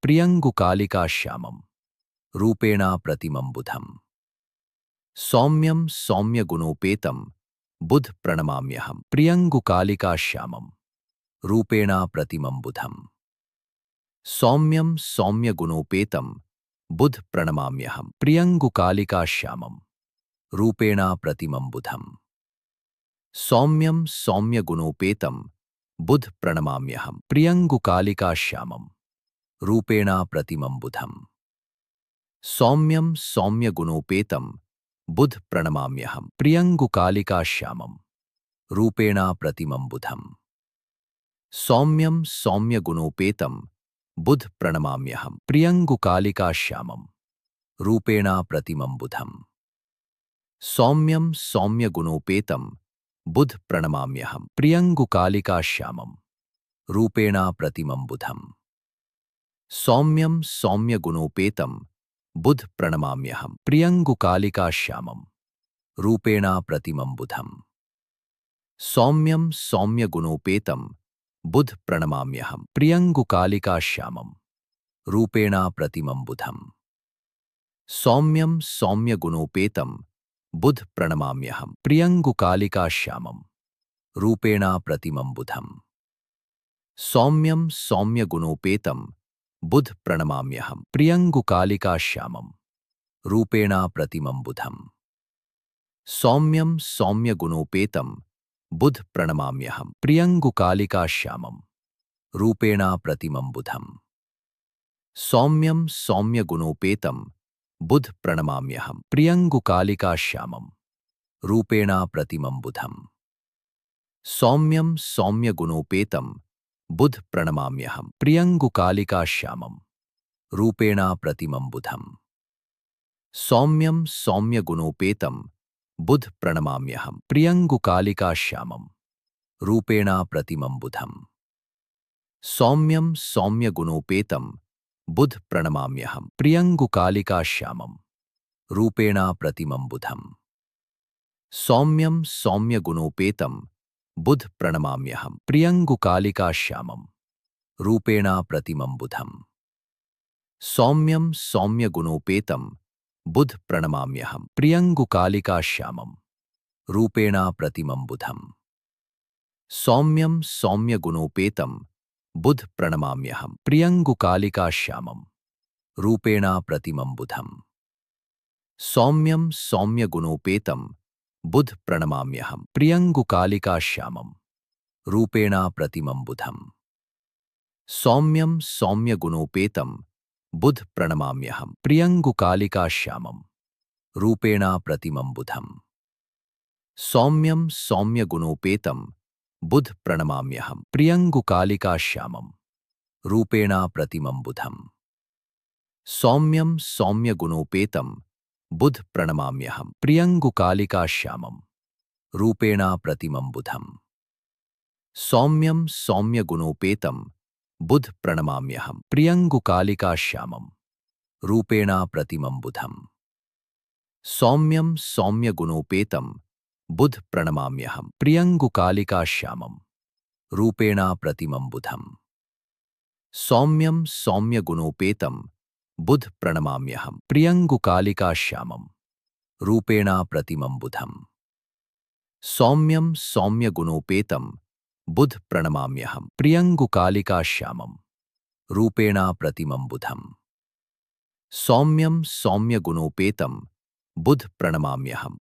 प्रियङ्गुकालिकाश्यामं रूपेणा प्रतिमं बुधम् सौम्यं सौम्यगुणोपेतं बुध प्रणमाम्यहम् प्रियङ्गुकालिकाश्यामं रूपेणा प्रतिमं बुधम् सौम्यं सौम्यगुणोपेतं बुध प्रणमाम्यहम् प्रियङ्गुकालिकाश्यामं रूपेणा प्रतिमं बुधम् सौम्यं सौम्यगुणोपेतं बुध प्रणमाम्यहम् प्रियङ्गुकालिकाश्यामं रूपेणा प्रतिमं बुधम् सौम्यं सौम्यगुणोपेतं बुध प्रणमाम्यहम् प्रियङ्गुकालिकाश्यामं रूपेणा प्रतिमं बुधम् सौम्यं सौम्यगुणोपेतं बुध प्रणमाम्यहम् प्रियङ्गुकालिकाश्यामं रूपेणा प्रतिमं बुधम् सौम्यं सौम्यगुणोपेतं बुध प्रणमाम्यहम् प्रियङ्गुकालिकाश्यामं रूपेणा प्रतिमं बुधम् सौम्यं सौम्यगुणोपेतं बुध प्रणमाम्यहम् प्रियङ्गुकालिकाश्यामं रूपेणा प्रतिमं बुधम् सौम्यं सौम्यगुणोपेतं बुध प्रणमाम्यहम् प्रियङ्गुकालिकाश्यामं रूपेणा प्रतिमं बुधम् सौम्यं सौम्यगुणोपेतं बुध प्रणमाम्यहम् प्रियङ्गुकालिकाश्यामं रूपेणा प्रतिमं बुधम् सौम्यं सौम्यगुणोपेतं बुध प्रणमाम्यहम् प्रियङ्गुकालिकाश्यामं रूपेणा प्रतिमं बुधम् सौम्यं सौम्यगुणोपेतं बुध प्रणमाम्यहम् प्रियङ्गुकालिकाश्यामं रूपेणा प्रतिमं बुधम् सौम्यं सौम्यगुणोपेतं बुध प्रणमाम्यहम् प्रियङ्गुकालिकाश्यामं रूपेणा प्रतिमं बुधम् सौम्यं सौम्यगुणोपेतं बुध प्रणमाम्यहम् प्रियङ्गुकालिकाश्यामं रूपेणा प्रतिमं बुधम् सौम्यं सौम्यगुणोपेतं बुध प्रणमाम्यहम् प्रियङ्गुकालिकाश्यामं रूपेणा प्रतिमं बुधम् सौम्यं सौम्यगुणोपेतं बुध प्रणमाम्यहम् प्रियङ्गुकालिकाश्यामं रूपेणा प्रतिमं बुधम् सौम्यं सौम्यगुणोपेतं बुध प्रणमाम्यहम् प्रियङ्गुकालिकाश्यामं रूपेणा प्रतिमं बुधम् सौम्यं सौम्यगुणोपेतं बुध प्रणमाम्यहम् प्रियङ्गुकालिकाश्यामं रूपेणा प्रतिमं बुधम् सौम्यं सौम्यगुणोपेतं बुध प्रणमाम्यहम् प्रियङ्गुकालिकाश्यामं रूपेणा प्रतिमं बुधम् सौम्यं सौम्यगुणोपेतं बुध प्रणमाम्यहम् प्रियङ्गुकालिकाश्यामं रूपेणा प्रतिमं बुधम् सौम्यं सौम्यगुणोपेतं बुध प्रणमाम्यहम् प्रियङ्गुकालिकाश्यामं रूपेणा प्रतिमं बुधम् सौम्यं सौम्यगुणोपेतं बुध प्रणमाम्यहम् प्रियङ्गुकालिकाश्यामं रूपेणा प्रतिमं बुधम् सौम्यं सौम्यगुणोपेतं बुध प्रणमाम्यहम् प्रियङ्गुकालिकाश्यामं रूपेणा प्रतिमं बुधम् सौम्यं सौम्यगुणोपेतं बुध प्रणमाम्यहम् प्रियङ्गुकालिकाश्यामं रूपेणा प्रतिमं बुधम् सौम्यं सौम्यगुणोपेतं बुध प्रणमाम्यहम् प्रियङ्गुकालिकाश्यामं रूपेणा प्रतिमं बुधम् सौम्यं सौम्यगुणोपेतं बुध प्रणमाम्यहम् प्रियङ्गुकालिकाश्यामं रूपेणा प्रतिमं बुधम् सौम्यं सौम्यगुणोपेतं बुध प्रणमाम्यहम् प्रियङ्गुकालिकाश्यामं रूपेणा प्रतिमं बुधम् सौम्यं सौम्यगुणोपेतं बुध प्रणमाम्यहम्